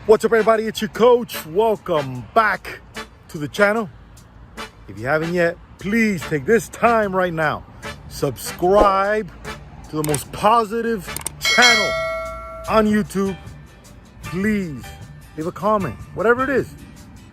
What's up, everybody? It's your coach. Welcome back to the channel. If you haven't yet, please take this time right now. Subscribe to the most positive channel on YouTube. Please leave a comment, whatever it is.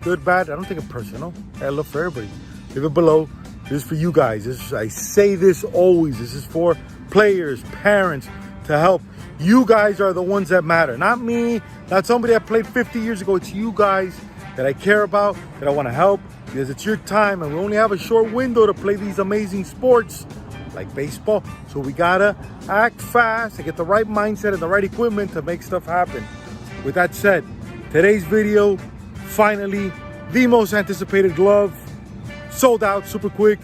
Good, bad, I don't take it personal. I love for everybody. Leave it below. This is for you guys. I say this always. This is for players, parents, to help. You guys are the ones that matter. Not me, not somebody that played 50 years ago. It's you guys that I care about, that I want to help, because it's your time and we only have a short window to play these amazing sports like baseball. So we gotta act fast and get the right mindset and the right equipment to make stuff happen. With that said, today's video, finally, the most anticipated glove, sold out super quick.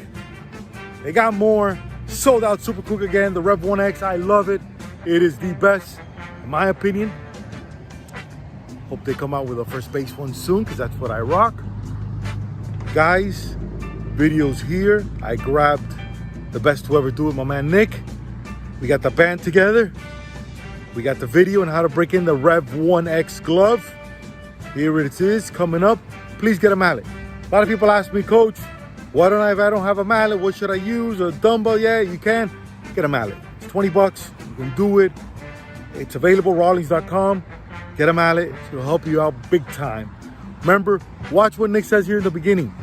They got more, sold out super quick again. The REV1X, I love it. It is the best, in my opinion. Hope they come out with a first base one soon, because that's what I rock. Guys, videos here. I grabbed the best to ever do it, my man Nick. We got the band together. We got the video on how to break in the REV1X glove. Here it is, coming up. Please get a mallet. A lot of people ask me, Coach, why don't if I don't have a mallet, what should I use? A dumbbell? Yeah, you can. Get a mallet. It's 20 bucks. You can do it. It's available, rawlings.com. Get a mallet. It'll help you out big time. Remember, watch what Nick says here in the beginning.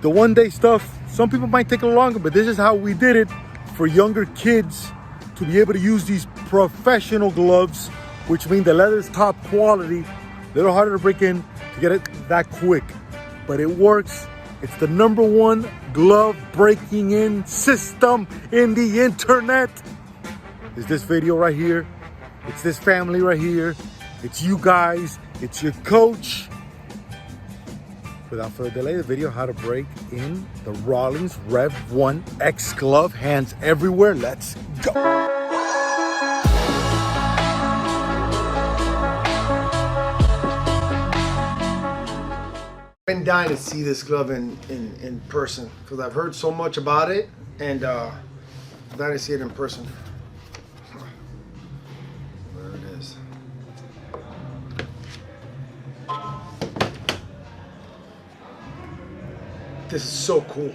The one-day stuff, some people might take a little longer, but this is how we did it for younger kids to be able to use these professional gloves, which mean the leather's top quality. A little harder to break in to get it that quick, but it works. It's the #1 glove breaking in system in the internet. Is this video right here. It's this family right here. It's you guys. It's your coach. Without further delay, the video how to break in the Rawlings REV1X glove. Hands everywhere. Let's go. I've been dying to see this glove in person because I've heard so much about it, and I'm dying to see it in person. There it is. This is so cool.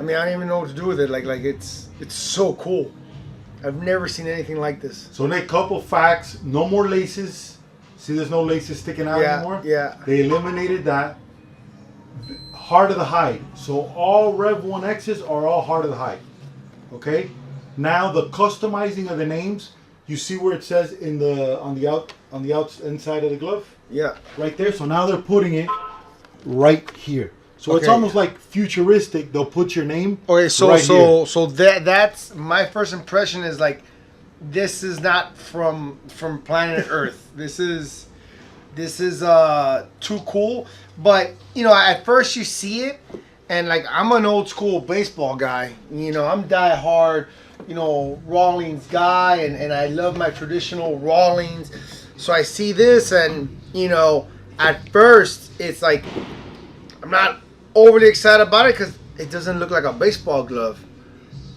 I mean, I don't even know what to do with it. Like it's so cool. I've never seen anything like this. So Nick, couple facts. No more laces. See, there's no laces sticking out anymore. Yeah. They eliminated that. Hard of the hide. So all REV1Xs are all hard of the hide. Okay. Now the customizing of the names. You see where it says in the on the inside of the glove. Yeah. Right there. So now they're putting it right here. So it's Okay. almost like futuristic. They'll put your name. Okay. So right here. so that's my first impression is like, this is not from planet Earth. This is too cool. But you know, at first you see it, and like, I'm an old school baseball guy. You know, I'm die hard, you know, Rawlings guy, and I love my traditional Rawlings. So I see this, and you know, at first it's like, I'm not overly excited about it because it doesn't look like a baseball glove.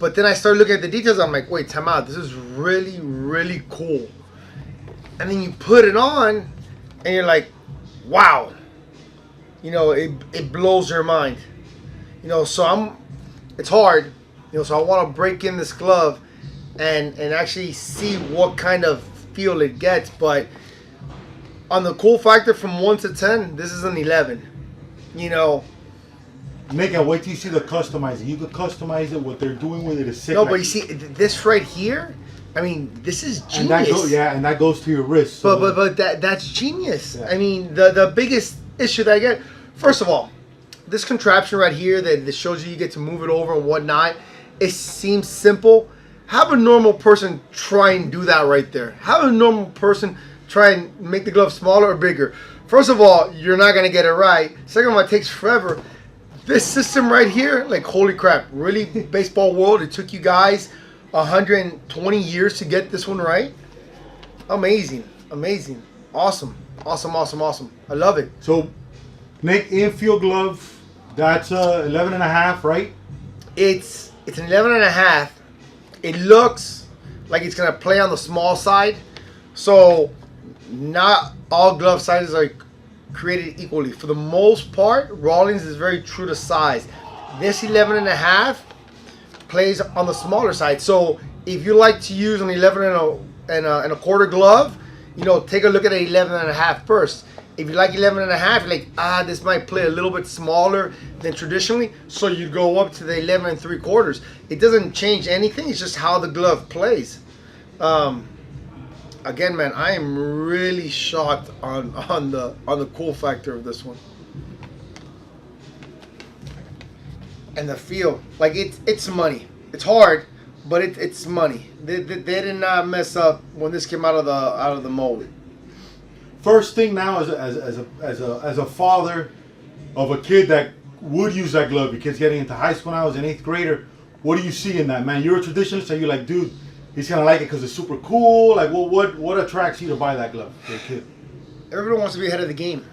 But then I started looking at the details. I'm like, wait, time out. This is really, really cool. And then you put it on, and you're like, wow. You know, it blows your mind. You know, so it's hard. You know, so I want to break in this glove and actually see what kind of feel it gets. But on the cool factor from 1 to 10, this is an 11. You know. Nick, and wait till you see the customizing. You could customize it. What they're doing with it is sick. No, but you see this right here. I mean, this is genius. And that goes to your wrist. So But that's genius. Yeah. I mean, the biggest issue that I get, first of all, this contraption right here that shows you get to move it over and whatnot, it seems simple. Have a normal person try and do that right there. Have a normal person try and make the glove smaller or bigger. First of all, you're not gonna get it right. Second of all, it takes forever. This system right here, like, holy crap, really, baseball world, it took you guys 120 years to get this one right. Amazing, amazing, awesome, awesome, awesome, awesome. I love it. So, Nick, infield glove, that's 11.5, right? It's an 11.5. It looks like it's gonna play on the small side. So not all glove sizes are created equally. For the most part, Rawlings is very true to size. This 11.5 plays on the smaller side. So if you like to use an 11.25 glove, you know, take a look at an 11.5 first. If you like 11.5, you're like, this might play a little bit smaller than traditionally, so you go up to the 11.75. It doesn't change anything. It's just how the glove plays. Again, man, I am really shocked on the cool factor of this one. And the feel, like it's money. It's hard, but it's money. They did not mess up when this came out of the mold. First thing now, as a father of a kid that would use that glove, because getting into high school now as an 8th grader, what do you see in that, man? You're a traditionalist, so you're like, dude, he's gonna like it because it's super cool. Like, what attracts you to buy that glove for a kid? Everyone wants to be ahead of the game,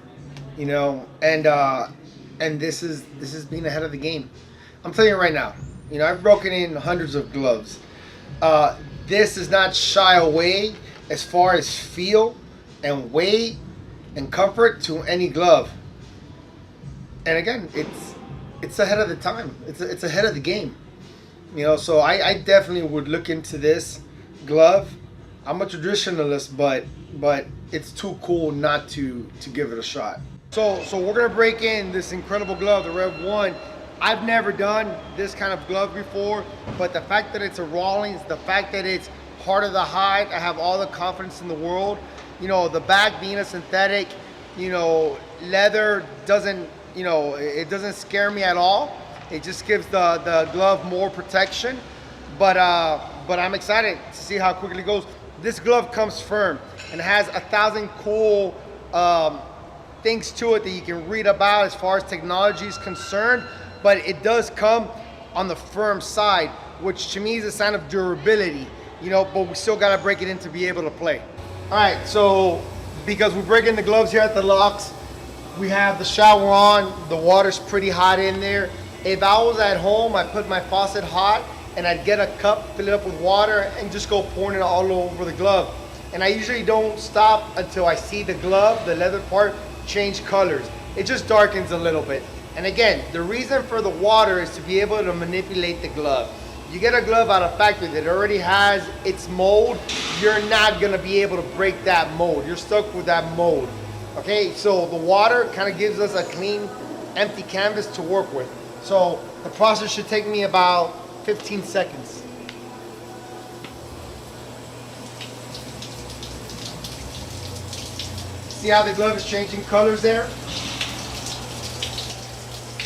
you know, and this is being ahead of the game. I'm telling you right now, you know, I've broken in hundreds of gloves. This does not shy away as far as feel and weight and comfort to any glove. And again, it's ahead of the time. It's ahead of the game. You know, so I definitely would look into this glove. I'm a traditionalist, but it's too cool not to give it a shot. So we're gonna break in this incredible glove, the REV1. I've never done this kind of glove before, but the fact that it's a Rawlings, the fact that it's part of the hide, I have all the confidence in the world. You know, the back being a synthetic, you know, leather doesn't, you know, it doesn't scare me at all. It just gives the glove more protection. But I'm excited to see how quickly it goes. This glove comes firm and has 1,000 cool things to it that you can read about as far as technology is concerned. But it does come on the firm side, which to me is a sign of durability, you know, but we still gotta break it in to be able to play. All right, so because we break in the gloves here at the locks, we have the shower on, the water's pretty hot in there. If I was at home, I'd put my faucet hot and I'd get a cup, fill it up with water and just go pouring it all over the glove. And I usually don't stop until I see the glove, the leather part, change colors. It just darkens a little bit. And again, the reason for the water is to be able to manipulate the glove. You get a glove out of factory that already has its mold, you're not gonna be able to break that mold. You're stuck with that mold. Okay, so the water kind of gives us a clean, empty canvas to work with. So the process should take me about 15 seconds. See how the glove is changing colors there?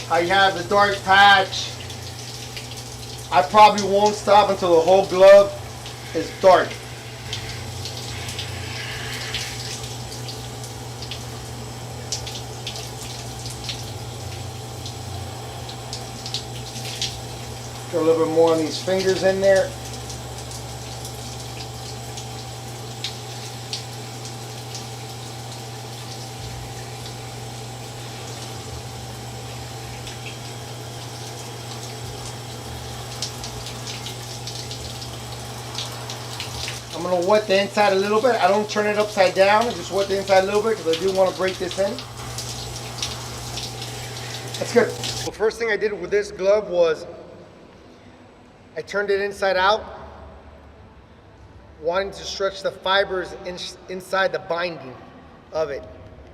How you have the dark patch. I probably won't stop until the whole glove is dark. Put a little bit more on these fingers in there. I'm gonna wet the inside a little bit. I don't turn it upside down. I just wet the inside a little bit because I do want to break this in. That's good. The first thing I did with this glove was I turned it inside out, wanting to stretch the fibers inside the binding of it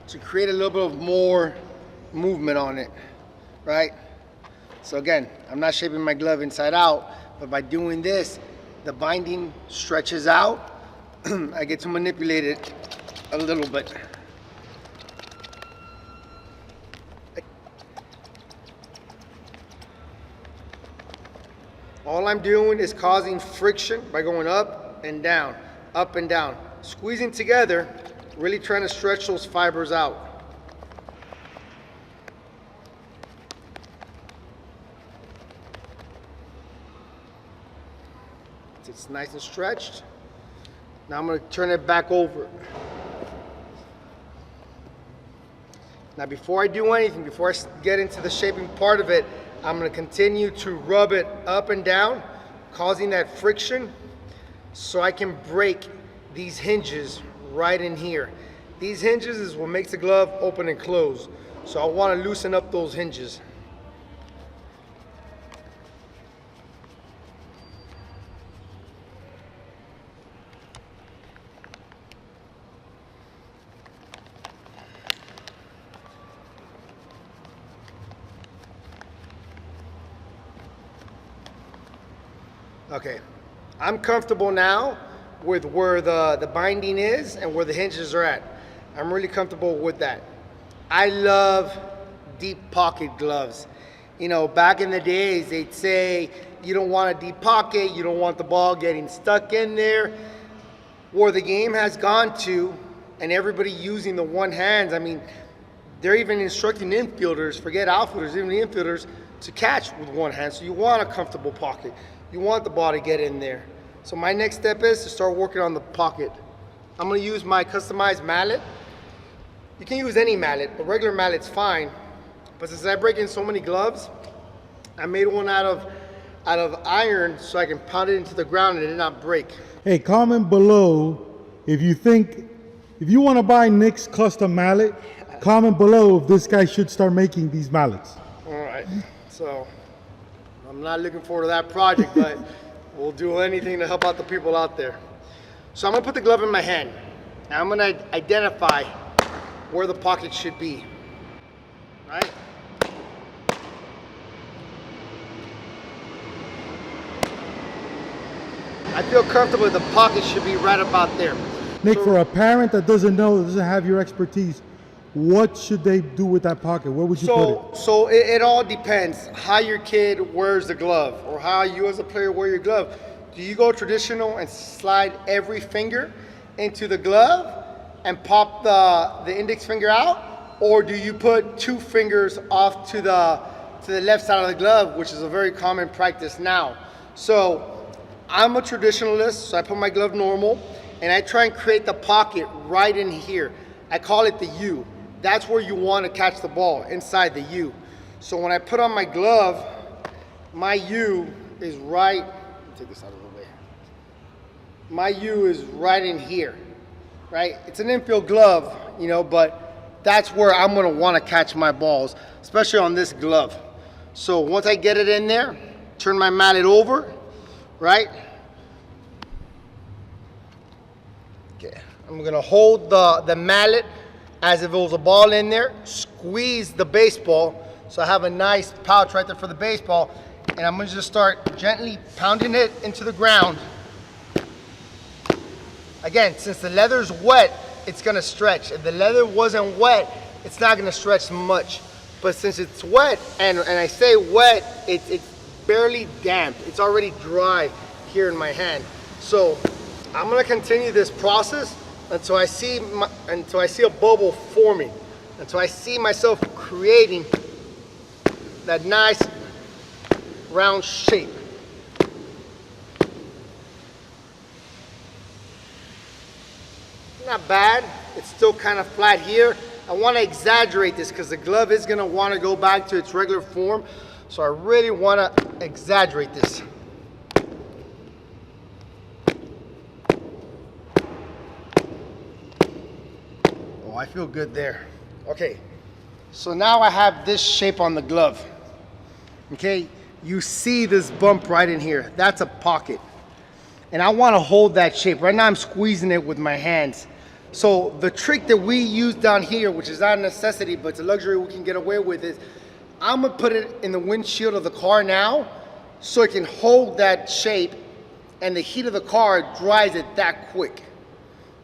to create a little bit of more movement on it, right? So again, I'm not shaping my glove inside out, but by doing this, the binding stretches out. I get to manipulate it a little bit. All I'm doing is causing friction by going up and down, squeezing together, really trying to stretch those fibers out. It's nice and stretched. Now I'm going to turn it back over. Now before I do anything, before I get into the shaping part of it, I'm going to continue to rub it up and down, causing that friction so I can break these hinges right in here. These hinges is what makes the glove open and close. So I want to loosen up those hinges. Okay, I'm comfortable now with where the binding is and where the hinges are at. I'm really comfortable with that. I love deep pocket gloves. You know, back in the days, they'd say you don't want a deep pocket, you don't want the ball getting stuck in there. Where the game has gone to, and everybody using the one hands, I mean, they're even instructing infielders, forget outfielders, even the infielders, to catch with one hand. So you want a comfortable pocket. You want the ball to get in there. So my next step is to start working on the pocket. I'm gonna use my customized mallet. You can use any mallet, but regular mallet's fine. But since I break in so many gloves, I made one out of iron so I can pound it into the ground and it not break. Hey, comment below if you want to buy Nick's custom mallet, comment below if this guy should start making these mallets. All right, so I'm not looking forward to that project, but we'll do anything to help out the people out there. So I'm gonna put the glove in my hand. Now I'm gonna identify where the pocket should be, right? I feel comfortable the pocket should be right about there. Nick, for a parent that doesn't have your expertise, what should they do with that pocket? Where would you put it? So it all depends how your kid wears the glove or how you as a player wear your glove. Do you go traditional and slide every finger into the glove and pop the index finger out? Or do you put two fingers off to the left side of the glove, which is a very common practice now? So I'm a traditionalist, so I put my glove normal and I try and create the pocket right in here. I call it the U. That's where you want to catch the ball, inside the U. So when I put on my glove, my U is right, let me take this out of the way. My U is right in here, right? It's an infield glove, you know, but that's where I'm gonna wanna catch my balls, especially on this glove. So once I get it in there, turn my mallet over, right? Okay, I'm gonna hold the mallet as if it was a ball in there, squeeze the baseball, so I have a nice pouch right there for the baseball, and I'm gonna just start gently pounding it into the ground. Again, since the leather's wet, it's gonna stretch. If the leather wasn't wet, it's not gonna stretch much. But since it's wet, and I say wet, it's barely damp. It's already dry here in my hand. So I'm gonna continue this process until I see a bubble forming, until I see myself creating that nice round shape. Not bad. It's still kind of flat here. I want to exaggerate this because the glove is going to want to go back to its regular form. So I really want to exaggerate this. Oh, I feel good there. Okay, so now I have this shape on the glove. Okay, you see this bump right in here. That's a pocket. And I want to hold that shape. Right now I'm squeezing it with my hands. So the trick that we use down here, which is not a necessity, but it's a luxury we can get away with, is I'm gonna put it in the windshield of the car now so it can hold that shape and the heat of the car dries it that quick,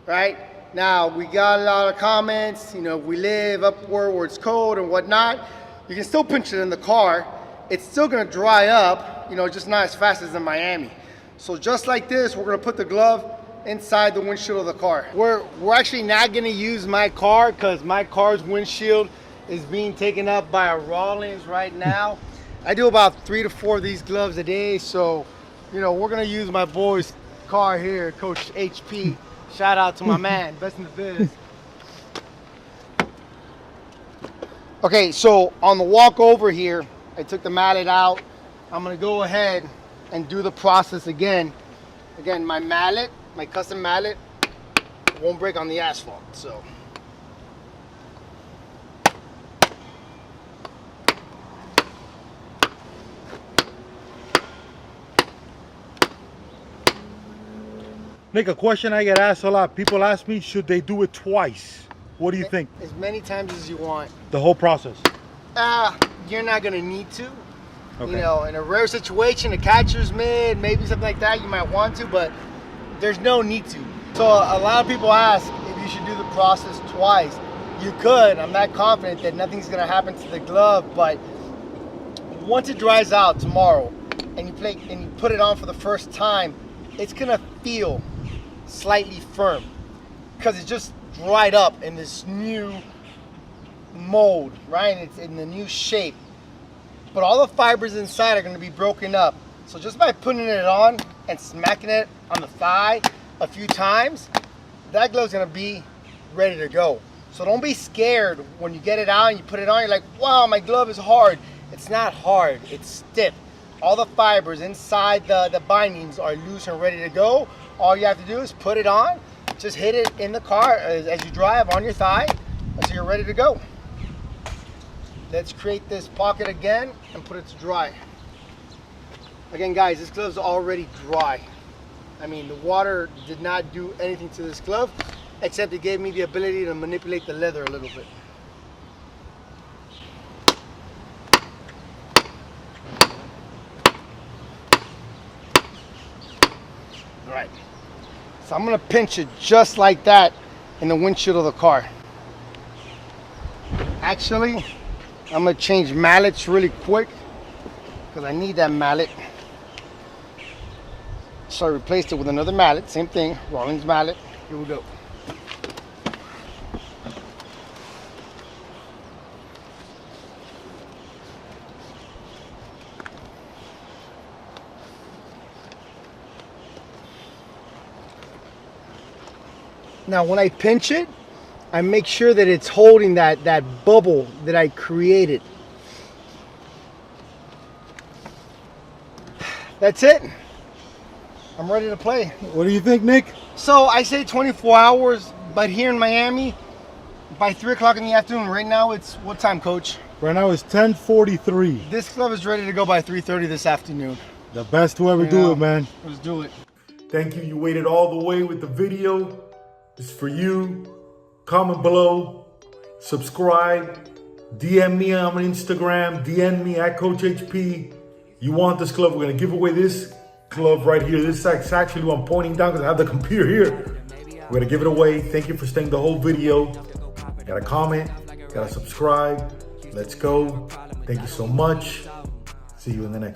right? Now, we got a lot of comments, you know, we live up where it's cold and whatnot. You can still pinch it in the car. It's still gonna dry up, you know, just not as fast as in Miami. So just like this, we're gonna put the glove inside the windshield of the car. We're actually not gonna use my car because my car's windshield is being taken up by a Rawlings right now. I do about 3 to 4 of these gloves a day, so you know, we're gonna use my boy's car here, Coach HP. Shout out to my man, best in the biz. Okay, so on the walk over here, I took the mallet out. I'm gonna go ahead and do the process again. Again, my mallet, my custom mallet, won't break on the asphalt. So. Nick, a question I get asked a lot. People ask me, should they do it twice? What do you think? As many times as you want. The whole process? You're not gonna need to. Okay. You know, in a rare situation, a catcher's mid, maybe something like that, you might want to, but there's no need to. So a lot of people ask if you should do the process twice. You could. I'm not confident that nothing's gonna happen to the glove, but once it dries out tomorrow and you put it on for the first time, it's gonna feel slightly firm because it just dried up in this new mold, right? It's in the new shape, but all the fibers inside are going to be broken up. So just by putting it on and smacking it on the thigh a few times, that glove's going to be ready to go. So don't be scared when you get it out and you put it on. You're like, wow, my glove is hard. It's not hard, it's stiff. All the fibers inside the bindings are loose and ready to go. All you have to do is put it on, just hit it in the car as you drive on your thigh, so you're ready to go. Let's create this pocket again and put it to dry. Again, guys, this glove's already dry. I mean, the water did not do anything to this glove, except it gave me the ability to manipulate the leather a little bit. All right, so I'm gonna pinch it just like that in the windshield of the car. Actually, I'm gonna change mallets really quick because I need that mallet. So I replaced it with another mallet, same thing, Rawlings mallet. Here we go. Now when I pinch it, I make sure that it's holding that bubble that I created. That's it. I'm ready to play. What do you think, Nick? So I say 24 hours, but here in Miami, by 3 o'clock in the afternoon. Right now it's, what time, Coach? Right now it's 10:43. This glove is ready to go by 3:30 this afternoon. The best to ever do it, man. Let's do it. Thank you. You waited all the way with the video. It's for you. Comment below. Subscribe. DM me on Instagram. DM me at Coach HP. You want this glove? We're going to give away this glove right here. This is actually what I'm pointing down because I have the computer here. We're going to give it away. Thank you for staying the whole video. Got a comment. Got to subscribe. Let's go. Thank you so much. See you in the next one.